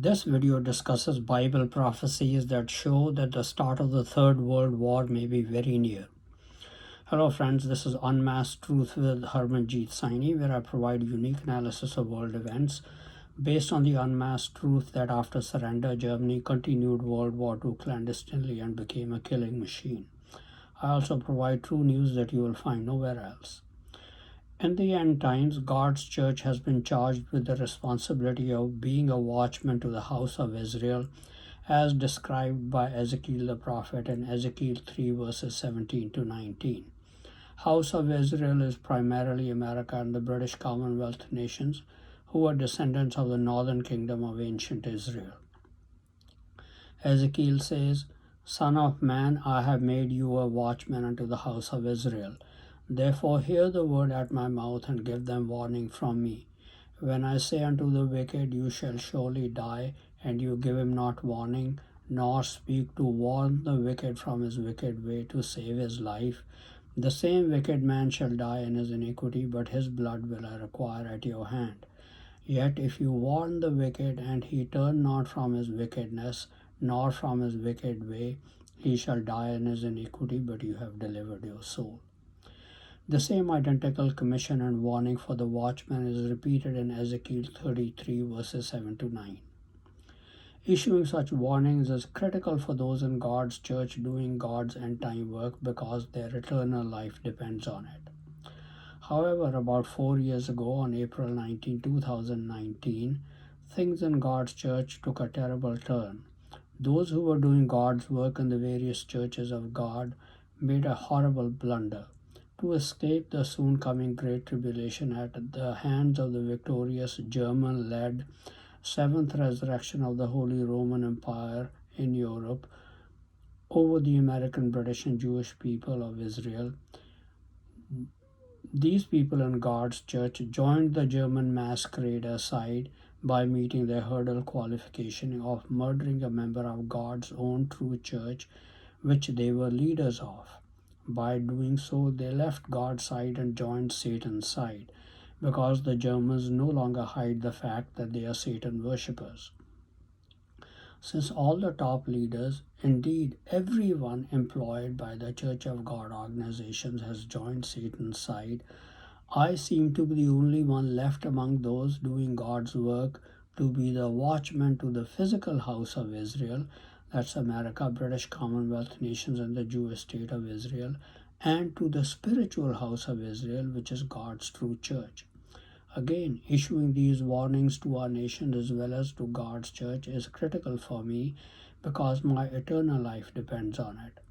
This video discusses Bible prophecies that show that the start of the Third World War may be very near. Hello friends, this is Unmasked Truth with Harmanjit Saini, where I provide unique analysis of world events based on the unmasked truth that after surrender, Germany continued World War II clandestinely and became a killing machine. I also provide true news that you will find nowhere else. In the end times, God's church has been charged with the responsibility of being a watchman to the house of Israel, as described by Ezekiel the prophet in Ezekiel 3 verses 17 to 19. House of Israel is primarily America and the British Commonwealth nations, who are descendants of the northern kingdom of ancient Israel. Ezekiel says, Son of man, I have made you a watchman unto the house of Israel. Therefore hear the word at my mouth, and give them warning from me. When I say unto the wicked, You shall surely die, and you give him not warning, nor speak to warn the wicked from his wicked way to save his life, the same wicked man shall die in his iniquity, but his blood will I require at your hand. Yet if you warn the wicked, and he turn not from his wickedness, nor from his wicked way, he shall die in his iniquity, but you have delivered your soul. The same identical commission and warning for the watchman is repeated in Ezekiel 33 verses 7 to 9. Issuing such warnings is critical for those in God's church doing God's end time work because their eternal life depends on it. However, about 4 years ago, on April 19, 2019, things in God's church took a terrible turn. Those who were doing God's work in the various churches of God made a horrible blunder. To escape the soon coming Great Tribulation at the hands of the victorious German-led seventh resurrection of the Holy Roman Empire in Europe over the American, British, and Jewish people of Israel, these people in God's church joined the German masquerader side by meeting their hurdle qualification of murdering a member of God's own true church, which they were leaders of. By doing so, they left God's side and joined Satan's side, because the Germans no longer hide the fact that they are Satan worshippers. Since all the top leaders, indeed everyone employed by the Church of God organizations, has joined Satan's side, I seem to be the only one left among those doing God's work to be the watchman to the physical house of Israel, that's America, British Commonwealth nations, and the Jewish state of Israel, and to the spiritual house of Israel, which is God's true church. Again, issuing these warnings to our nation as well as to God's church is critical for me because my eternal life depends on it.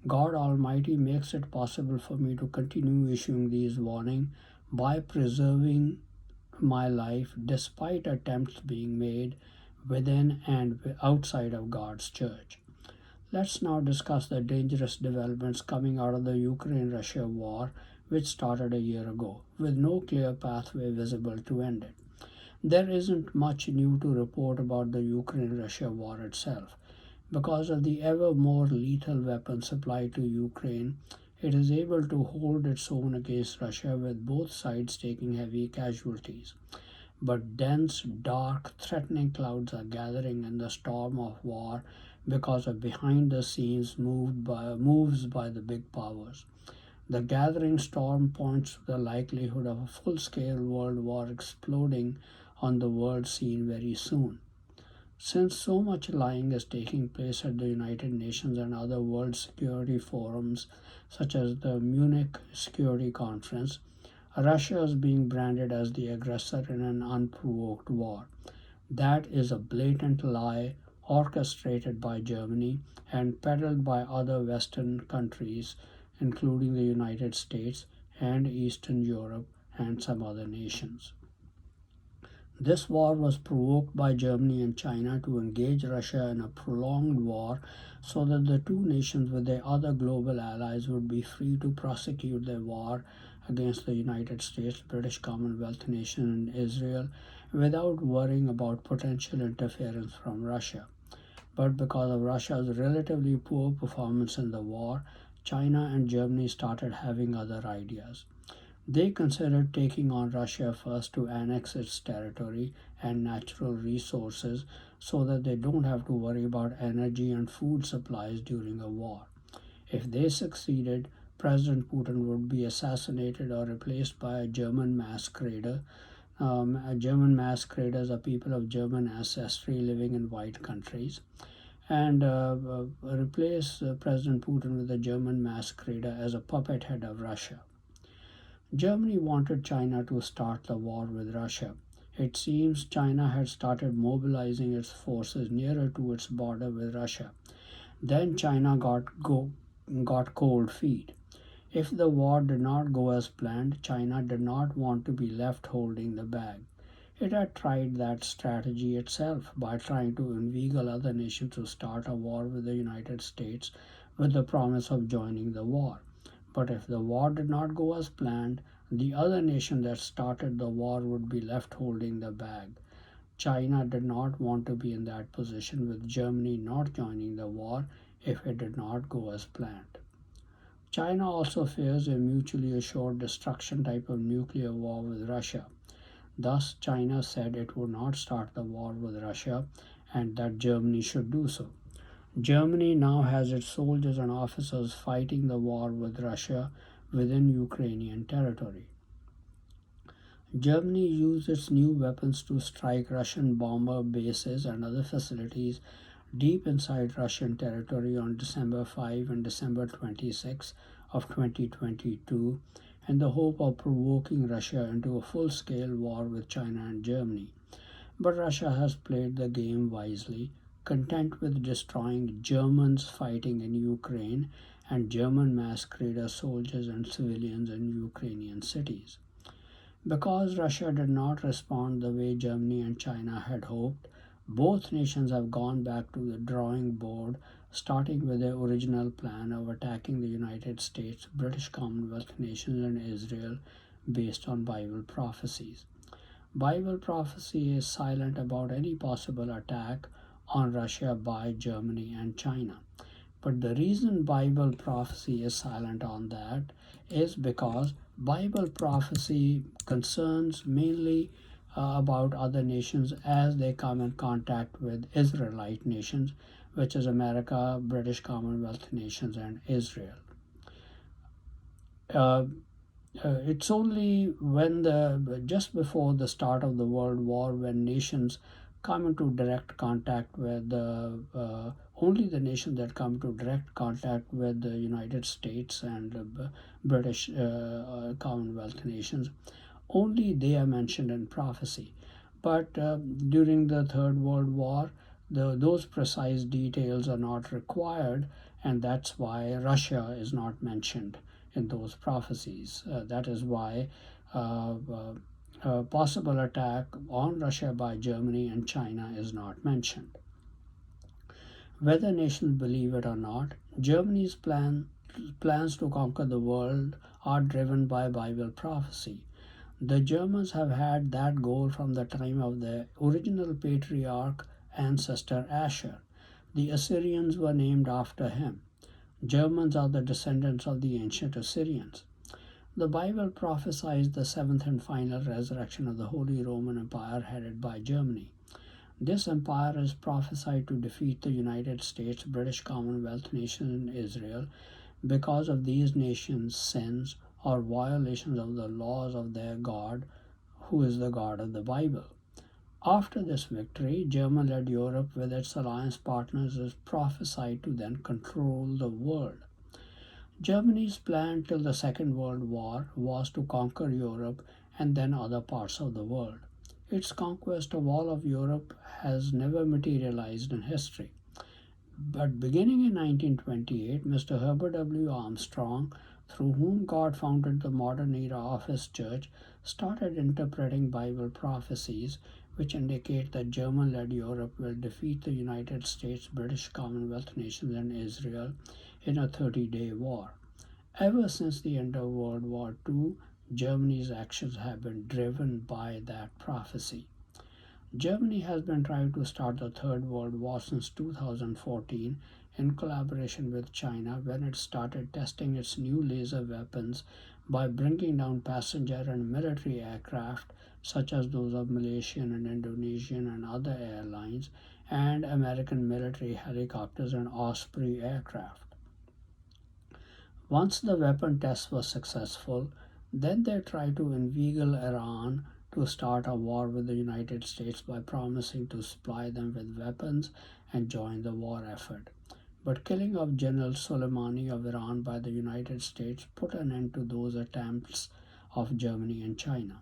God Almighty makes it possible for me to continue issuing these warnings by preserving my life despite attempts being made within and outside of God's church. Let's now discuss the dangerous developments coming out of the Ukraine-Russia war, which started a year ago, with no clear pathway visible to end it. There isn't much new to report about the Ukraine-Russia war itself. Because of the ever more lethal weapon supply to Ukraine, it is able to hold its own against Russia, with both sides taking heavy casualties. But dense, dark, threatening clouds are gathering in the storm of war because of behind-the-scenes moves by the big powers. The gathering storm points to the likelihood of a full-scale world war exploding on the world scene very soon. Since so much lying is taking place at the United Nations and other world security forums, such as the Munich Security Conference, Russia is being branded as the aggressor in an unprovoked war. That is a blatant lie orchestrated by Germany and peddled by other Western countries, including the United States and Eastern Europe and some other nations. This war was provoked by Germany and China to engage Russia in a prolonged war so that the two nations with their other global allies would be free to prosecute their war against the United States, British Commonwealth nation, and Israel without worrying about potential interference from Russia. But because of Russia's relatively poor performance in the war, China and Germany started having other ideas. They considered taking on Russia first to annex its territory and natural resources so that they don't have to worry about energy and food supplies during a war. If they succeeded, President Putin would be assassinated or replaced by a German masquerader. German masqueraders are people of German ancestry living in white countries, and replace President Putin with a German masquerader as a puppet head of Russia. Germany wanted China to start the war with Russia. It seems China had started mobilizing its forces nearer to its border with Russia. Then China got cold feet. If the war did not go as planned, China did not want to be left holding the bag. It had tried that strategy itself by trying to inveigle other nations to start a war with the United States with the promise of joining the war. But if the war did not go as planned, the other nation that started the war would be left holding the bag. China did not want to be in that position with Germany not joining the war if it did not go as planned. China also fears a mutually assured destruction type of nuclear war with Russia. Thus, China said it would not start the war with Russia and that Germany should do so. Germany now has its soldiers and officers fighting the war with Russia within Ukrainian territory. Germany used its new weapons to strike Russian bomber bases and other facilities deep inside Russian territory on December 5 and December 26 of 2022 in the hope of provoking Russia into a full-scale war with China and Germany. But Russia has played the game wisely, content with destroying Germans fighting in Ukraine and German masquerader soldiers and civilians in Ukrainian cities. Because Russia did not respond the way Germany and China had hoped, both nations have gone back to the drawing board, starting with their original plan of attacking the United States, British Commonwealth nations, and Israel based on Bible prophecies. Bible prophecy is silent about any possible attack on Russia by Germany and China. But the reason Bible prophecy is silent on that is because Bible prophecy concerns mainly about other nations as they come in contact with Israelite nations, which is America, British Commonwealth nations, and Israel. Uh, it's only when just before the start of the World War when nations come into direct contact with only the nations that come to direct contact with the United States and British Commonwealth nations, only they are mentioned in prophecy. But during the Third World War, those precise details are not required, and that's why Russia is not mentioned in those prophecies. That is why a possible attack on Russia by Germany and China is not mentioned. Whether nations believe it or not, Germany's plans to conquer the world are driven by Bible prophecy. The Germans have had that goal from the time of their original patriarch ancestor Asher. The Assyrians were named after him. Germans are the descendants of the ancient Assyrians. The Bible prophesies the seventh and final resurrection of the Holy Roman Empire headed by Germany. This empire is prophesied to defeat the United States, British Commonwealth nations, and Israel because of these nations' sins or violations of the laws of their God, who is the God of the Bible. After this victory, German-led Europe with its alliance partners is prophesied to then control the world. Germany's plan till the Second World War was to conquer Europe and then other parts of the world. Its conquest of all of Europe has never materialized in history. But beginning in 1928, Mr. Herbert W. Armstrong, through whom God founded the modern era of his church, started interpreting Bible prophecies which indicate that German-led Europe will defeat the United States, British Commonwealth nations, and Israel in a 30-day war. Ever since the end of World War II, Germany's actions have been driven by that prophecy. Germany has been trying to start the Third World War since 2014 in collaboration with China when it started testing its new laser weapons by bringing down passenger and military aircraft such as those of Malaysian and Indonesian and other airlines and American military helicopters and Osprey aircraft. Once the weapon tests were successful, then they tried to inveigle Iran to start a war with the United States by promising to supply them with weapons and join the war effort. But killing of General Soleimani of Iran by the United States put an end to those attempts of Germany and China.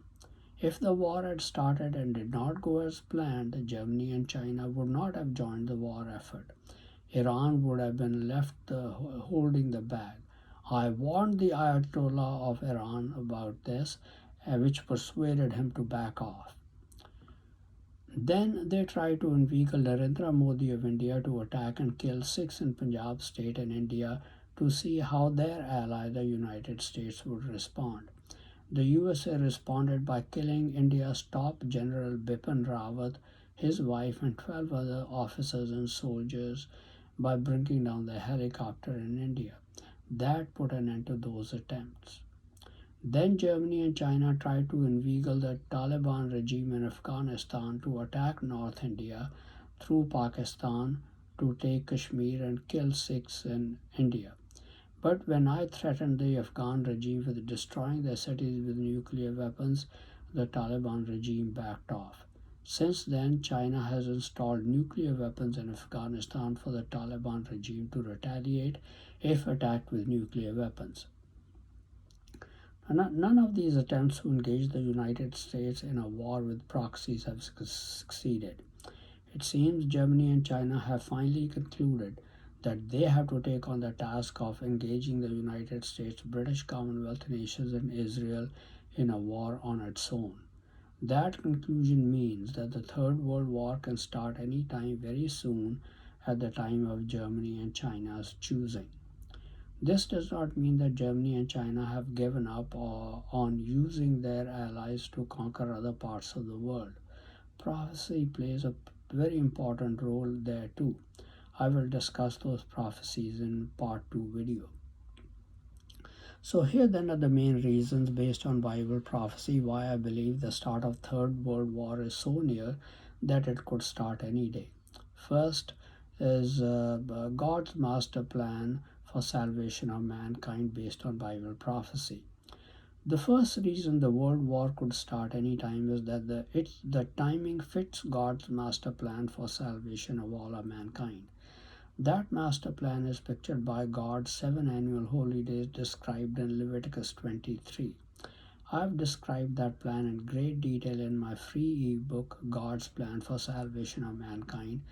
If the war had started and did not go as planned, Germany and China would not have joined the war effort. Iran would have been left holding the bag. I warned the Ayatollah of Iran about this, which persuaded him to back off. Then they tried to inveigle Narendra Modi of India to attack and kill Sikhs in Punjab state in India to see how their ally, the United States, would respond. The USA responded by killing India's top general Bipin Rawat, his wife, and 12 other officers and soldiers by bringing down the helicopter in India. That put an end to those attempts. Then Germany and China tried to inveigle the Taliban regime in Afghanistan to attack North India through Pakistan to take Kashmir and kill Sikhs in India. But when I threatened the Afghan regime with destroying their cities with nuclear weapons, the Taliban regime backed off. Since then, China has installed nuclear weapons in Afghanistan for the Taliban regime to retaliate if attacked with nuclear weapons. None of these attempts to engage the United States in a war with proxies have succeeded. It seems Germany and China have finally concluded that they have to take on the task of engaging the United States, British Commonwealth nations, and Israel in a war on its own. That conclusion means that the Third World War can start any time very soon at the time of Germany and China's choosing. This does not mean that Germany and China have given up on using their allies to conquer other parts of the world. Prophecy plays a very important role there too. I will discuss those prophecies in part 2 video. So here then are the main reasons based on Bible prophecy why I believe the start of Third World War is so near that it could start any day. First is God's master plan for salvation of mankind based on Bible prophecy. The first reason the world war could start any time is that the timing fits God's master plan for salvation of all of mankind. That master plan is pictured by God's 7 annual holy days described in Leviticus 23. I have described that plan in great detail in my free ebook, God's Plan for Salvation of Mankind,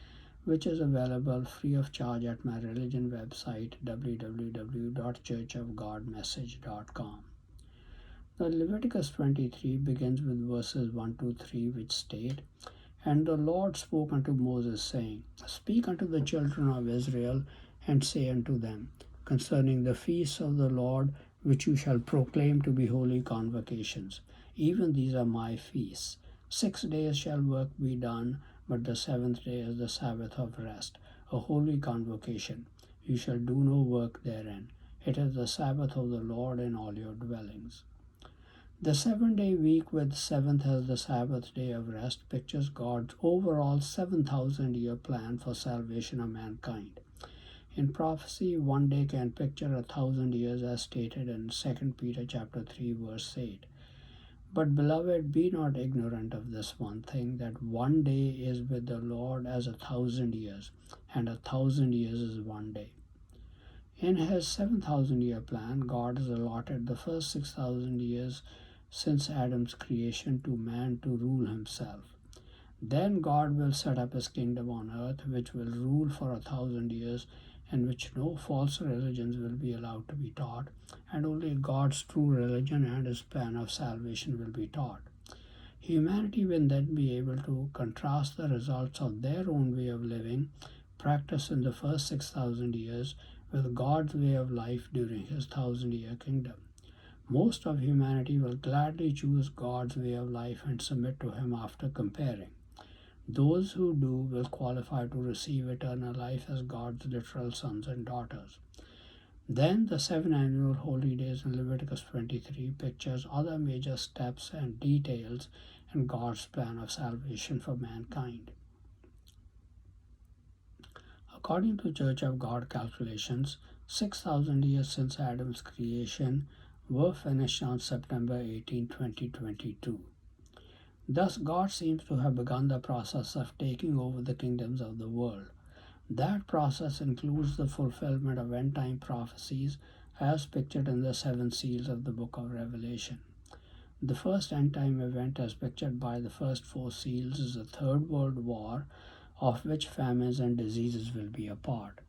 which is available free of charge at my religion website, www.churchofgodmessage.com. The Leviticus 23 begins with verses 1 to 3, which state, "And the Lord spoke unto Moses, saying, Speak unto the children of Israel, and say unto them, concerning the feasts of the Lord, which you shall proclaim to be holy convocations. Even these are my feasts. 6 days shall work be done, but the 7th day is the Sabbath of rest, a holy convocation. You shall do no work therein. It is the Sabbath of the Lord in all your dwellings." The 7-day week with 7th as the Sabbath day of rest pictures God's overall 7,000-year plan for salvation of mankind. In prophecy, one day can picture 1,000 years as stated in 2 Peter chapter 3 verse 8. But beloved, be not ignorant of this one thing, that one day is with the Lord as 1,000 years, and 1,000 years is one day. In his 7,000-year plan, God has allotted the first 6,000 years since Adam's creation to man to rule himself. Then God will set up his kingdom on earth, which will rule for 1,000 years, and which no false religions will be allowed to be taught, and only God's true religion and his plan of salvation will be taught. Humanity will then be able to contrast the results of their own way of living, practiced in the first 6,000 years, with God's way of life during his 1,000-year kingdom. Most of humanity will gladly choose God's way of life and submit to him after comparing. Those who do will qualify to receive eternal life as God's literal sons and daughters. Then the seven annual holy days in Leviticus 23 pictures other major steps and details in God's plan of salvation for mankind. According to Church of God calculations, 6,000 years since Adam's creation were finished on September 18, 2022. Thus, God seems to have begun the process of taking over the kingdoms of the world. That process includes the fulfillment of end time prophecies as pictured in the seven seals of the book of Revelation. The first end time event, as pictured by the first four seals, is the Third World War, of which famines and diseases will be a part.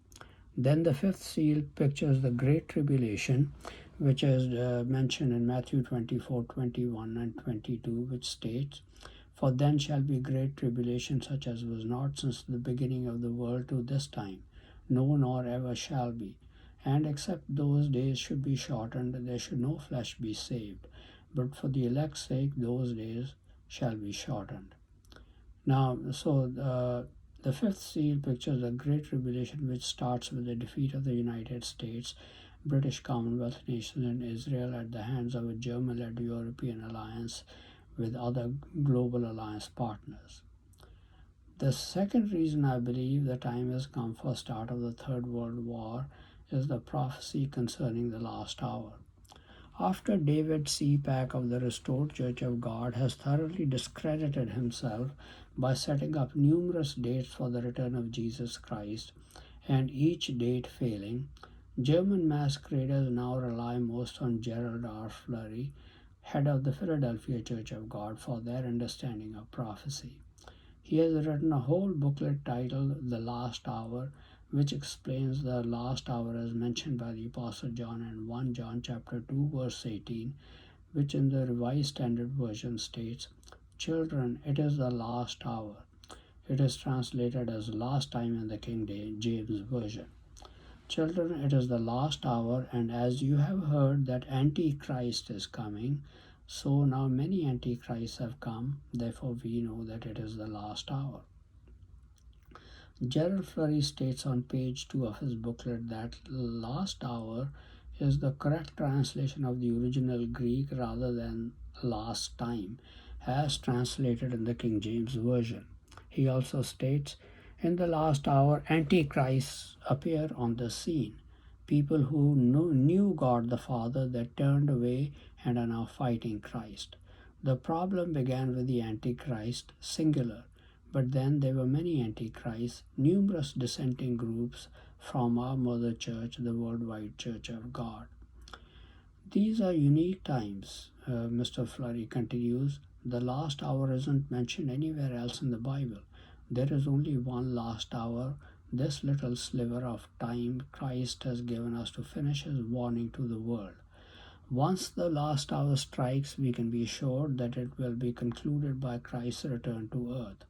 Then the fifth seal pictures the Great Tribulation, which is mentioned in Matthew 24:21 and 22, which states, "For then shall be great tribulation, such as was not since the beginning of the world to this time, no, nor ever shall be. And except those days should be shortened, there should no flesh be saved. But for the elect's sake, those days shall be shortened." Now, the fifth seal pictures the Great Tribulation, which starts with the defeat of the United States, British Commonwealth nations, and Israel at the hands of a German led European alliance with other global alliance partners. The second reason I believe the time has come for start of the Third World War is the prophecy concerning the last hour. After David C. Pack of the Restored Church of God has thoroughly discredited himself by setting up numerous dates for the return of Jesus Christ, and each date failing, German masqueraders now rely most on Gerald R. Flurry, head of the Philadelphia Church of God, for their understanding of prophecy. He has written a whole booklet titled The Last Hour, which explains the last hour as mentioned by the Apostle John in 1 John chapter 2 verse 18, which in the Revised Standard Version states, "Children, it is the last hour." It is translated as last time in the King James Version. "Children, it is the last hour, and as you have heard that Antichrist is coming, so now many Antichrists have come, therefore we know that it is the last hour." Gerald Flurry states on page 2 of his booklet that last hour is the correct translation of the original Greek rather than last time, as translated in the King James Version. He also states, "In the last hour, antichrists appear on the scene, people who knew God the Father that turned away and are now fighting Christ. The problem began with the Antichrist, singular, but then there were many Antichrists, numerous dissenting groups from our mother church, the Worldwide Church of God. These are unique times," Mr. Flurry continues. "The last hour isn't mentioned anywhere else in the Bible. There is only one last hour, this little sliver of time Christ has given us to finish his warning to the world. Once the last hour strikes, we can be assured that it will be concluded by Christ's return to earth.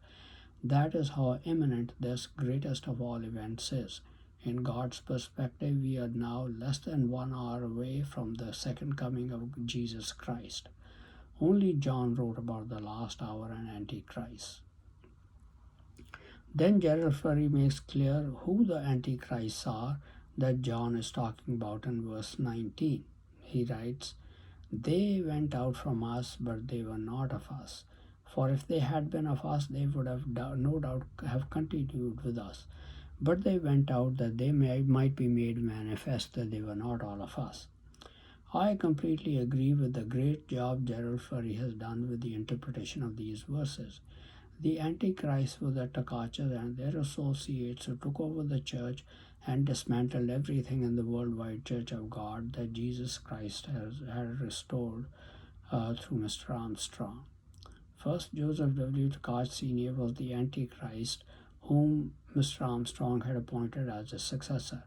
That is how imminent this greatest of all events is. In God's perspective, we are now less than 1 hour away from the second coming of Jesus Christ. Only John wrote about the last hour and Antichrist." Then Gerald Flurry makes clear who the Antichrists are that John is talking about in verse 19. He writes, "They went out from us, but they were not of us. For if they had been of us, they would have no doubt have continued with us. But they went out that they might be made manifest that they were not all of us." I completely agree with the great job Gerald Flurry has done with the interpretation of these verses. The Antichrist were the Takachas and their associates who took over the church and dismantled everything in the Worldwide Church of God that Jesus Christ had restored through Mr. Armstrong. First, Joseph W. Tkach Sr. was the Antichrist whom Mr. Armstrong had appointed as his successor.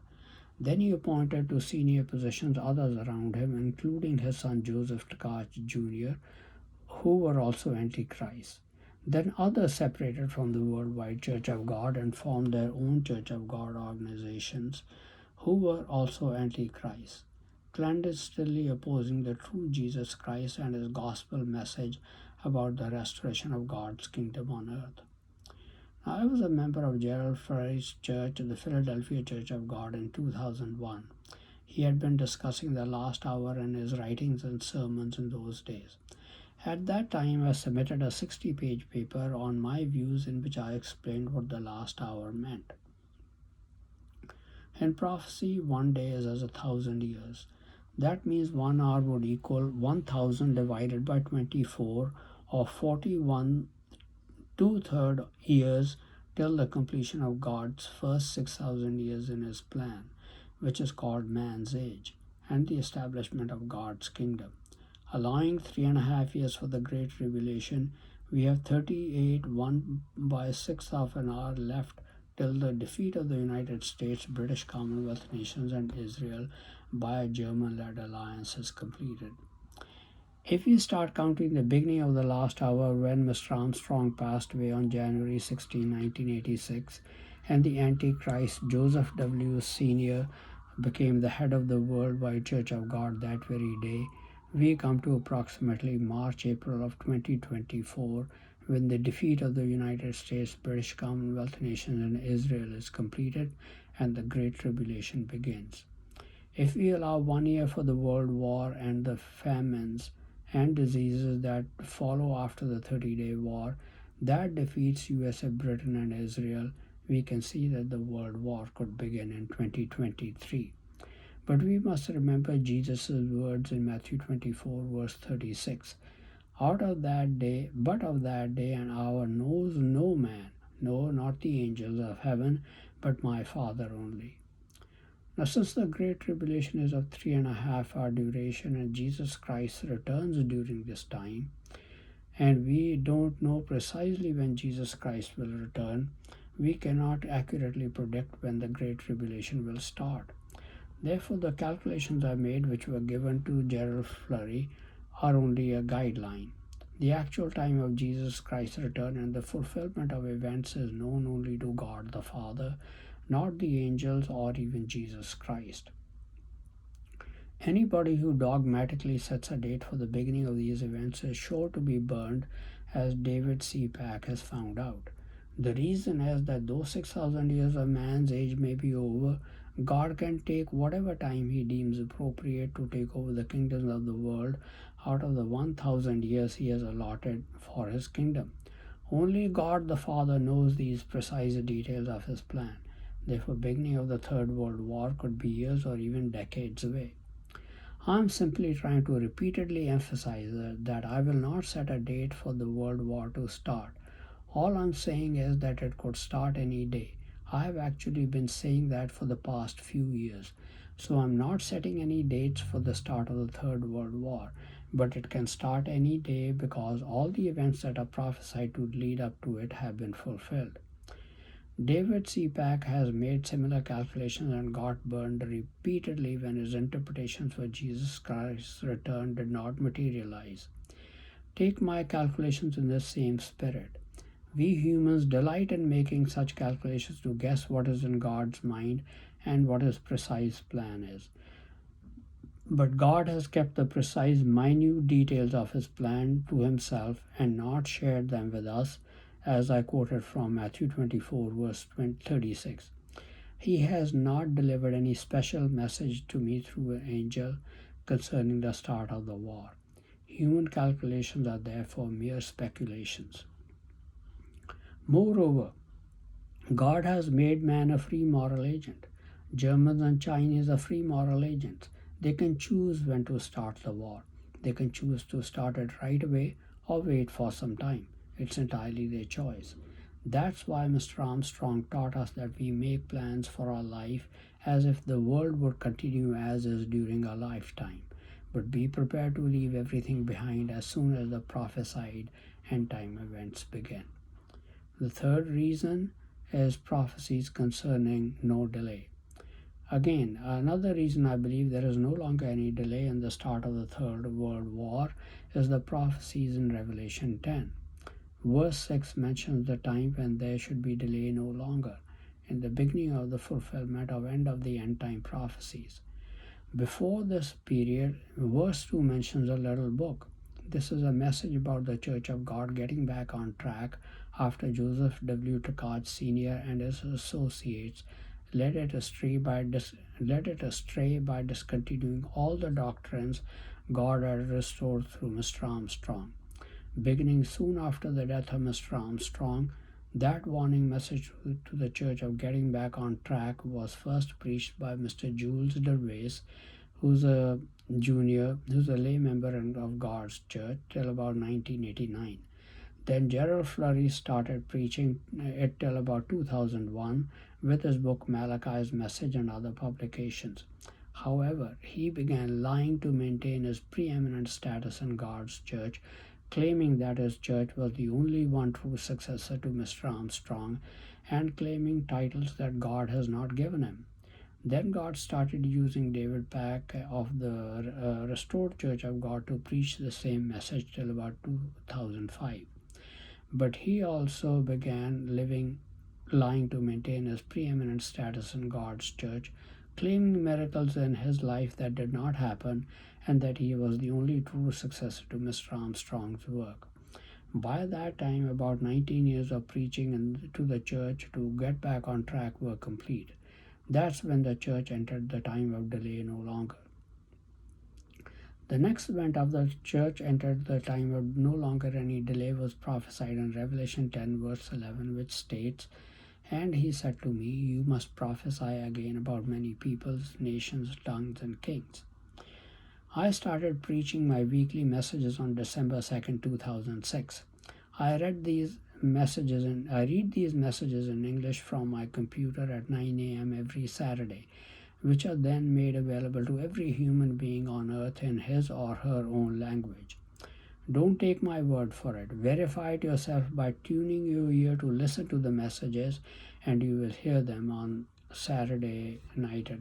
Then he appointed to senior positions others around him, including his son Joseph Tkach Jr., who were also Antichrists. Then others separated from the Worldwide Church of God and formed their own Church of God organizations, who were also Antichrists, clandestinely opposing the true Jesus Christ and his gospel message about the restoration of God's kingdom on earth. I was a member of Gerald Fry's church, the Philadelphia Church of God, in 2001. He had been discussing the last hour in his writings and sermons in those days. At that time, I submitted a 60-page paper on my views in which I explained what the last hour meant. In prophecy, one day is as 1,000 years. That means 1 hour would equal 1,000 divided by 24, or 41 2/3 years till the completion of God's first 6,000 years in His plan, which is called man's age, and the establishment of God's kingdom. Allowing 3.5 years for the Great Tribulation, we have 38 1/6 of an hour left till the defeat of the United States, British Commonwealth nations, and Israel by a German led alliance is completed. If we start counting the beginning of the last hour when Mr. Armstrong passed away on January 16, 1986, and the Antichrist Joseph W. Sr. became the head of the Worldwide Church of God that very day, we come to approximately March-April of 2024, when the defeat of the United States, British Commonwealth nations, and Israel is completed and the Great Tribulation begins. If we allow 1 year for the World War and the famines and diseases that follow after the 30-day war, that defeats USA, Britain, and Israel, we can see that the World War could begin in 2023. But we must remember Jesus' words in Matthew 24, verse 36. But of that day and hour knows no man, no, not the angels of heaven, but my Father only. Now, since the Great Tribulation is of 3.5 hour duration and Jesus Christ returns during this time, and we don't know precisely when Jesus Christ will return, we cannot accurately predict when the Great Tribulation will start. Therefore, the calculations I made, which were given to Gerald Flurry, are only a guideline. The actual time of Jesus Christ's return and the fulfillment of events is known only to God the Father, not the angels or even Jesus Christ. Anybody who dogmatically sets a date for the beginning of these events is sure to be burned, as David C. Pack has found out. The reason is that though 6,000 years of man's age may be over, God can take whatever time He deems appropriate to take over the kingdoms of the world out of the 1,000 years He has allotted for His kingdom. Only God the Father knows these precise details of His plan. Therefore, beginning of the Third World War could be years or even decades away. I am simply trying to repeatedly emphasize that I will not set a date for the World War to start. All I am saying is that it could start any day. I have actually been saying that for the past few years. So I am not setting any dates for the start of the Third World War, but it can start any day because all the events that are prophesied to lead up to it have been fulfilled. David C. Pack has made similar calculations and got burned repeatedly when his interpretations for Jesus Christ's return did not materialize. Take my calculations in the same spirit. We humans delight in making such calculations to guess what is in God's mind and what His precise plan is. But God has kept the precise, minute details of His plan to Himself and not shared them with us, as I quoted from Matthew 24, verse 36. He has not delivered any special message to me through an angel concerning the start of the war. Human calculations are therefore mere speculations. Moreover, God has made man a free moral agent. Germans and Chinese are free moral agents. They can choose when to start the war. They can choose to start it right away or wait for some time. It's entirely their choice. That's why Mr. Armstrong taught us that we make plans for our life as if the world would continue as is during our lifetime, but be prepared to leave everything behind as soon as the prophesied end time events begin. The third reason is prophecies concerning no delay. Again, another reason I believe there is no longer any delay in the start of the Third World War is the prophecies in Revelation 10. Verse 6 mentions the time when there should be delay no longer, in the beginning of the fulfillment of end of the end time prophecies. Before this period, verse 2 mentions a little book. This is a message about the Church of God getting back on track after Joseph W. Tkach Sr. and his associates led it astray by discontinuing all the doctrines God had restored through Mr. Armstrong. Beginning soon after the death of Mr. Armstrong, that warning message to the church of getting back on track was first preached by Mr. Jules Dervis, who's a lay member of God's church till about 1989. Then Gerald Flurry started preaching it till about 2001 with his book Malachi's Message and other publications. However, he began lying to maintain his preeminent status in God's church, claiming that his church was the only one true successor to Mr. Armstrong and claiming titles that God has not given him. Then God started using David Pack of the Restored Church of God to preach the same message till about 2005. But he also began lying to maintain his preeminent status in God's church, claiming miracles in his life that did not happen and that he was the only true successor to Mr. Armstrong's work. By that time, about 19 years of preaching to the church to get back on track were complete. That's when the church entered the time of delay no longer. The next event of the church entered the time of no longer any delay was prophesied in Revelation 10 verse 11, which states, "And he said to me, you must prophesy again about many peoples, nations, tongues, and kings." I started preaching my weekly messages on December 2nd, 2006. I read these messages in English from my computer at 9 a.m. every Saturday, which are then made available to every human being on earth in his or her own language. Don't take my word for it. Verify it yourself by tuning your ear to listen to the messages, and you will hear them on Saturday morning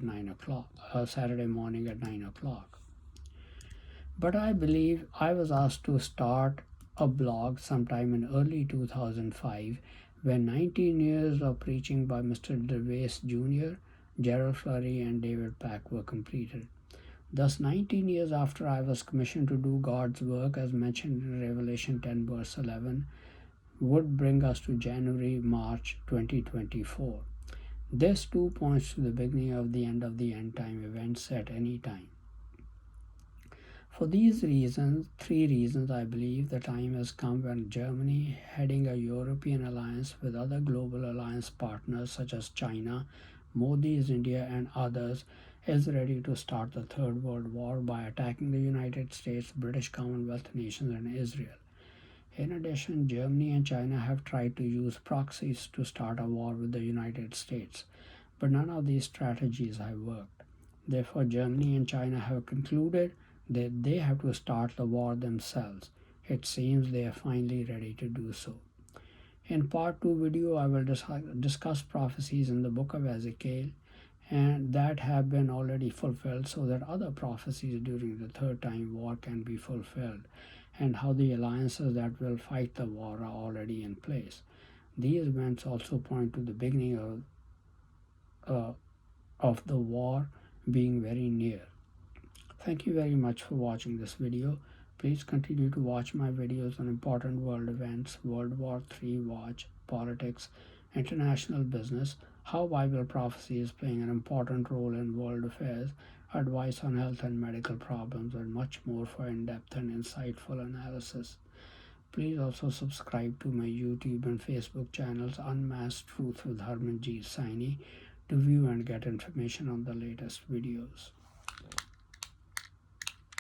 at 9 o'clock. But I believe I was asked to start a blog sometime in early 2005 when 19 years of preaching by Mr. Dervis Jr., Gerald Flurry, and David Pack were completed. Thus, 19 years after I was commissioned to do God's work, as mentioned in Revelation 10, verse 11, would bring us to March 2024. This too points to the beginning of the end time events at any time. For these reasons, 3 reasons, I believe the time has come when Germany, heading a European alliance with other global alliance partners such as China, Modi's India, and others, is ready to start the Third World War by attacking the United States, British Commonwealth nations, and Israel. In addition, Germany and China have tried to use proxies to start a war with the United States, but none of these strategies have worked. Therefore, Germany and China have concluded that they have to start the war themselves. It seems they are finally ready to do so. In part 2 video, I will discuss prophecies in the book of Ezekiel and that have been already fulfilled so that other prophecies during the third time war can be fulfilled, and how the alliances that will fight the war are already in place. These events also point to the beginning of the war being very near. Thank you very much for watching this video. Please continue to watch my videos on important world events, World War III watch, politics, international business, how Bible prophecy is playing an important role in world affairs, advice on health and medical problems, and much more for in-depth and insightful analysis. Please also subscribe to my YouTube and Facebook channels Unmasked Truth with Harmanjit Saini to view and get information on the latest videos.